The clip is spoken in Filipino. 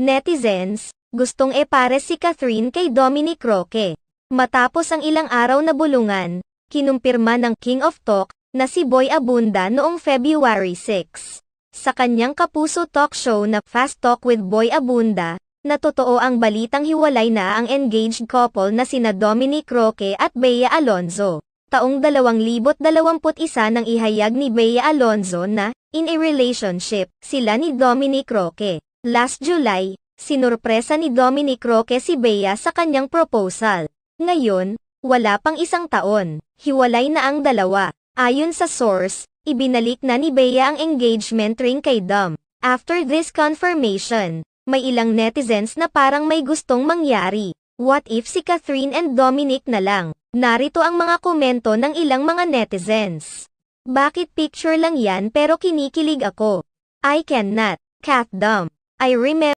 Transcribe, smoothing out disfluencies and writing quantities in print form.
Netizens, gustong e-pares si Catherine kay Dominic Roque. Matapos ang ilang araw na bulungan, kinumpirma ng King of Talk na si Boy Abunda noong February 6. Sa kanyang kapuso talk show na Fast Talk with Boy Abunda, na totoo ang balitang hiwalay na ang engaged couple na sina Dominic Roque at Bea Alonzo. Taong 2021 nang ihayag ni Bea Alonzo na, in a relationship, sila ni Dominic Roque. Last July, sinurpresa ni Dominic Roque si Bea sa kanyang proposal. Ngayon, wala pang isang taon, hiwalay na ang dalawa. Ayon sa source, ibinalik na ni Bea ang engagement ring kay Dom. After this confirmation, may ilang netizens na parang may gustong mangyari. What if si Catherine and Dominic na lang? Narito ang mga komento ng ilang mga netizens. Bakit picture lang yan pero kinikilig ako? I cannot. Cat Dom. I remember